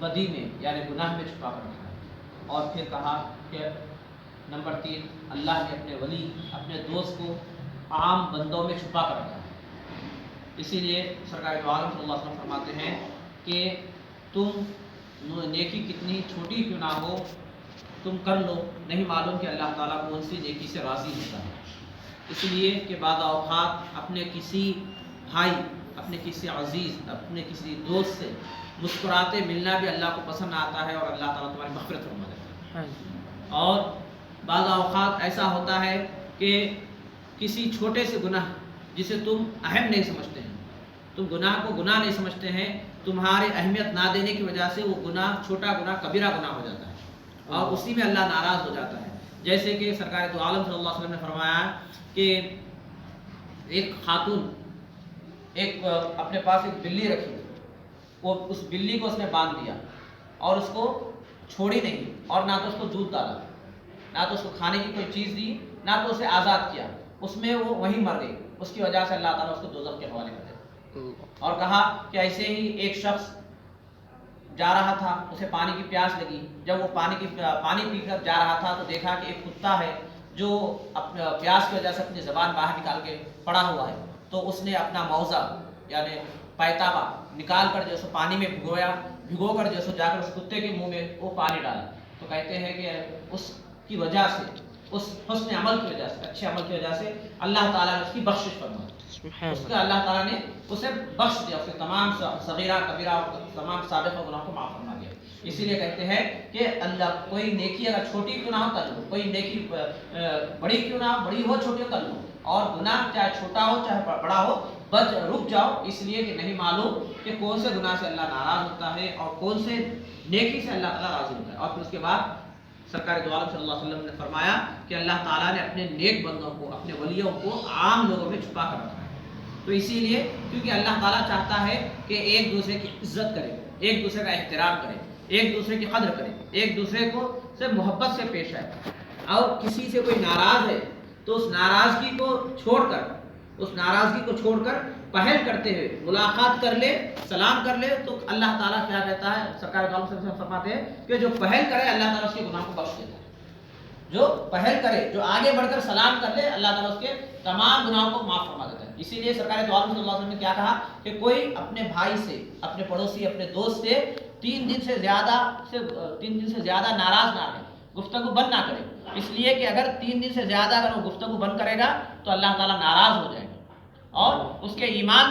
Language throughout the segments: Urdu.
بدی میں یعنی گناہ میں چھپا کر رکھا ہے۔ اور پھر کہا کہ نمبر 3، اللہ نے اپنے ولی اپنے دوست کو عام بندوں میں چھپا کر رکھا ہے۔ اسی لیے سرکار دو عالم صلی اللہ علیہ وسلم فرماتے ہیں کہ تم نیکی کتنی چھوٹی کیوں نہ ہو تم کر لو، نہیں معلوم کہ اللہ تعالیٰ کون سی نیکی سے راضی ہوتا ہے۔ اس لیے کہ بعض اوقات اپنے کسی بھائی، اپنے کسی عزیز، اپنے کسی دوست سے مسکراتے ملنا بھی اللہ کو پسند آتا ہے، اور اللہ تعالیٰ تمہاری مغفرت فرما دیتا ہے۔ اور بعض اوقات ایسا ہوتا ہے کہ کسی چھوٹے سے گناہ جسے تم اہم نہیں سمجھتے ہیں، تم گناہ کو گناہ نہیں سمجھتے ہیں، تمہاری اہمیت نہ دینے کی وجہ سے وہ گناہ، چھوٹا گناہ کبیرہ گناہ ہو جاتا ہے، اور اسی میں اللہ ناراض ہو جاتا ہے۔ جیسے کہ سرکار دو عالم صلی اللہ علیہ وسلم نے فرمایا کہ ایک خاتون ایک اپنے پاس ایک بلی رکھی، وہ اس بلی کو اس نے باندھ دیا اور اس کو چھوڑی نہیں، اور نہ تو اس کو دودھ ڈالا، نہ تو اس کو کھانے کی کوئی چیز دی، نہ تو اسے آزاد کیا، اس میں وہ وہیں مر گئی۔ اس کی وجہ سے اللہ تعالیٰ اس کو دوزخ کے حوالے کر دے۔ اور کہا کہ ایسے ہی ایک شخص جا رہا تھا، اسے پانی کی پیاس لگی، جب وہ پانی پی کر جا رہا تھا تو دیکھا کہ ایک کتا ہے جو پیاس کی وجہ سے اپنی زبان باہر نکال کے پڑا ہوا ہے، تو اس نے اپنا موزہ یعنی پیتابہ نکال کر جو سو پانی میں بھگو کر جو سو جا کر اس کتے کے منہ میں وہ پانی ڈالا۔ تو کہتے ہیں کہ اس کی وجہ سے، اس حسن عمل کی وجہ سے، اچھے عمل کی وجہ سے اللہ تعالیٰ نے اس کی بخشش فرمائی، اس کا اللہ تعالیٰ نے اسے بخش دیا، اسے تمام صغیرہ کبیرہ اور تمام سابقہ گناہ کو معاف فرما دیا۔ اسی لیے کہتے ہیں کہ اللہ کوئی نیکی اگر چھوٹی کیوں نہ ہو کر لو، کوئی نیکی بڑی کیوں نہ ہو، بڑی ہو چھوٹی ہو کر لو، اور گناہ چاہے چھوٹا ہو چاہے بڑا ہو بس رک جاؤ، اس لیے کہ نہیں معلوم کہ کون سے گناہ سے اللہ ناراض ہوتا ہے اور کون سے نیکی سے اللہ تعالیٰ راضی ہوتا ہے۔ اور پھر اس کے بعد سرکار دو عالم صلی اللہ علیہ وسلم نے فرمایا کہ اللہ تعالیٰ نے اپنے نیک بندوں کو، اپنے ولیوں کو عام لوگوں میں چھپا کر رکھا ہے۔ تو اسی لیے کیونکہ اللہ تعالیٰ چاہتا ہے کہ ایک دوسرے کی عزت کرے، ایک دوسرے کا احترام کرے، ایک دوسرے کی قدر کرے، ایک دوسرے کو سے محبت سے پیش آئے، اور کسی سے کوئی ناراض ہے تو اس ناراضگی کو چھوڑ کر پہل کرتے ہوئے ملاقات کر لے، سلام کر لے، تو اللہ تعالیٰ کیا کہتا ہے، سرکار صلی اللہ علیہ وسلم فرماتے ہیں کہ جو پہل کرے اللہ تعالیٰ اس کے گناہ کو بخش دیتا ہے۔ جو پہل کرے، جو آگے بڑھ کر سلام کر لے، اللہ تعالیٰ اس کے تمام گناہوں کو معاف فرما دیتا ہے۔ اسی لیے سرکار دو عالم صلی اللہ علیہ وسلم نے کیا کہا کہ کوئی اپنے بھائی سے، اپنے پڑوسی، اپنے دوست سے 3 دن سے زیادہ ناراض نہ رہے، گفتگو بند نہ کرے، اس لیے کہ اگر 3 دن سے زیادہ اگر وہ گفتگو بند کرے گا تو اللہ تعالیٰ ناراض ہو جائے گا اور اس کے ایمان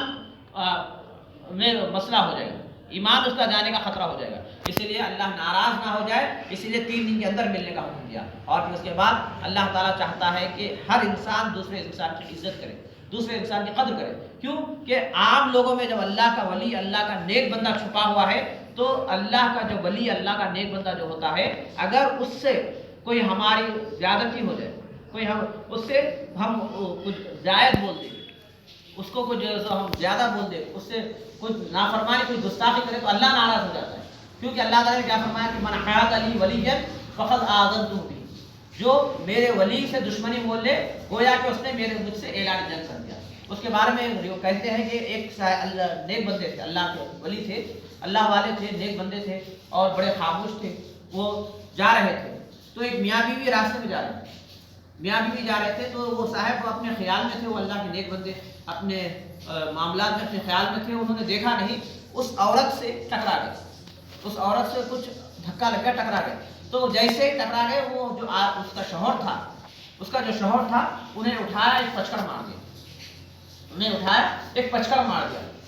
میں مسئلہ ہو جائے گا، ایمان اس کا جانے کا خطرہ ہو جائے گا۔ اسی لیے اللہ ناراض نہ ہو جائے، اسی لیے 3 دن کے اندر ملنے کا حکم دیا۔ اور پھر اس کے بعد اللہ تعالیٰ چاہتا ہے کہ ہر انسان دوسرے انسان کی عزت کرے، دوسرے انسان کی قدر کرے، کیوں کہ عام لوگوں میں جب اللہ کا ولی، اللہ کا نیک بندہ چھپا ہوا ہے، تو اللہ کا جو ولی، اللہ کا نیک بندہ جو ہوتا ہے، اگر اس سے کوئی ہماری زیادتی ہو جائے، کوئی اس سے ہم کچھ زائد بول دیں، اس کو کچھ ہم زیادہ بول دیں، اس سے کچھ نافرمانی، کوئی گستاخی کرے، تو اللہ ناراض ہو جاتا ہے، کیونکہ اللہ تعالیٰ نے کیا فرمایا کہ من حاد علی ولیًا فقد آذنتہ بہ، جو میرے ولی سے دشمنی بول لے گویا کہ اس نے مجھ سے اعلان جنگ کر دیا۔ اس کے بارے میں جو کہتے ہیں کہ ایک نیک بندے تھے، اللہ کے ولی تھے، اللہ والے تھے، نیک بندے تھے اور بڑے خاموش تھے، وہ جا رہے تھے، تو ایک میاں بیوی راستے میں جا رہے تھے، تو وہ صاحب اپنے خیال میں تھے، وہ اللہ کے نیک بندے اپنے معاملات میں اپنے خیال میں تھے، انہوں نے دیکھا نہیں، اس عورت سے ٹکرا گئے، اس عورت سے کچھ دھکا لگ گیا، ٹکرا گئے، تو جیسے ہی ٹکرا گئے، وہ جو اس کا شوہر تھا انہیں اٹھایا، ایک پچکڑ مار دیا،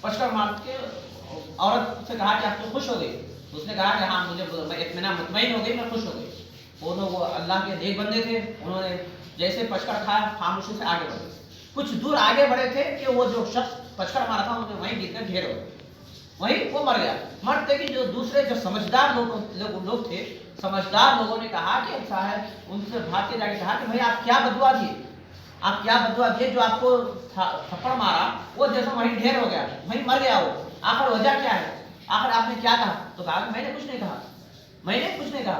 پچکڑ مار کے عورت سے کہا کہ آپ تو خوش ہو گئی؟ اس نے کہا کہ ہاں مجھے اطمینان، مطمئن ہو گئی، میں خوش ہو گئی۔ وہ اللہ کے نیک بندے تھے، انہوں نے جیسے پچکڑ کھایا خاموشی سے آگے بڑھے، کچھ دور آگے بڑھے تھے کہ وہ جو شخص پچکڑ مارا تھا انہوں نے وہیں گر کر ڈھیر ہو گئے، وہیں وہ مر گیا۔ مرتے کہ جو دوسرے جو سمجھدار لوگ تھے، سمجھدار لوگوں نے کہا کہ صاحب، ان سے بھاگ کے جا کے کہا کہ بھائی آپ کیا بدعا دیے، جو آپ کو تھپڑ مارا وہ جیسا وہیں ڈھیر ہو گیا، وہیں مر گیا، وہ آخر وجہ کیا ہے، آخر آپ نے کیا کہا؟ تو کہا کہ میں نے کچھ نہیں کہا۔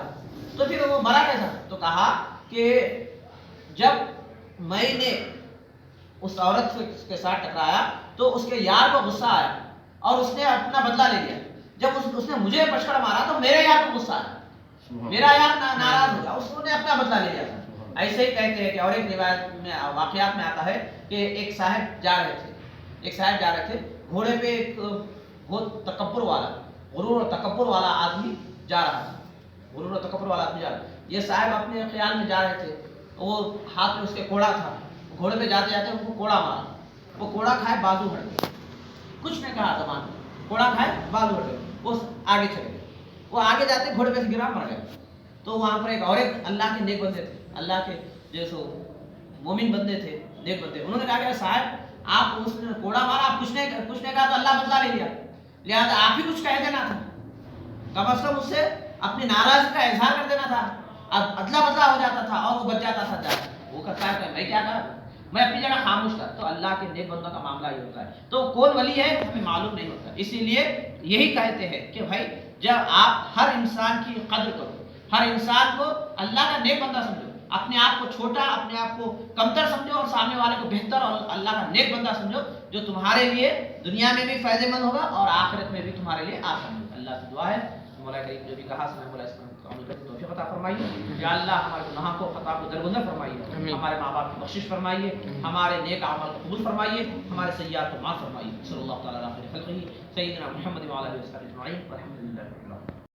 تو پھر وہ مرا کیسا؟ تو کہا کہ جب میں نے اس عورت کے ساتھ ٹکرایا تو اس کے یار کو غصہ آیا اور اس نے اپنا بدلہ لے لیا، جب اس نے مجھے پچکڑ مارا تو میرے یار کو غصہ آیا، میرا یار ناراض ہو گیا، اس نے اپنا بدلہ لے لیا تھا۔ ایسے ہی کہتے ہیں کہ اور ایک روایت میں واقعات میں آتا ہے کہ ایک صاحب جا رہے تھے گھوڑے پہ، ایک بہت تکبر والا، غرور اور تکبر والا آدمی جا رہا تھا، یہ صاحب اپنے خیال میں جا رہے تھے، وہ ہاتھ میں اس کے کوڑا تھا، گھوڑے پہ جاتے جاتے ان کو کوڑا مارا، وہ کوڑا کھائے بازو ہٹ گئے، کچھ نہیں کہا زبان میں، کوڑا کھائے بازو ہٹ گئے، وہ آگے چلے گئے، وہ آگے جاتے گھوڑے پہ سے گرا مر گیا۔ تو وہاں پر ایک اور ایک اللہ کے نیک بندے تھے، اللہ کے جو سو مومن بندے تھے، نیک بندے، انہوں نے کہا کہ صاحب آپ اس نے کوڑا مارا، آپ کچھ نہیں کہا تو اللہ بدلہ لے لیا، لہٰذا آپ ہی کچھ کہہ دینا تھا، کم از کم اس سے اپنی ناراضگی کا اظہار کر دینا تھا، اب ادلا بدلا ہو جاتا تھا اور وہ بچ جاتا تھا۔ وہ کہتا ہے میں کیا کہا، میں اپنی جگہ خاموش تھا۔ تو اللہ کے نیک بندوں کا معاملہ یہ ہوتا ہے، تو کون ولی ہے ہمیں معلوم نہیں ہوتا، اسی لیے یہی کہتے ہیں کہ بھائی جب آپ ہر انسان کی قدر کرو، ہر انسان کو اللہ کا نیک بندہ سمجھو، اپنے آپ کو چھوٹا، اپنے آپ کو کمتر سمجھو اور سامنے والے کو بہتر اور اللہ کا نیک بندہ سمجھو، جو تمہارے لیے دنیا میں بھی فائدہ مند ہوگا اور آخرت میں بھی تمہارے لیے آسان ہوگا۔ اللہ سے دعا ہے مولا کریم جو بھی کہا سنا مولا اس کو عمل کرنے کی توفیق عطا فرمائیے، یا اللہ ہمارے گناہ کو خطا کو درگزر فرمائیے، ہمارے ماں باپ کی بخشش فرمائیے، ہمارے نیک اعمال کو قبول فرمائیے، ہمارے سیئات کو معاف فرمائیے۔ صلی اللہ تعالی علیہ وسلم سیدنا محمد وعلی آلہ وصحبہ اجمعین والحمد للہ۔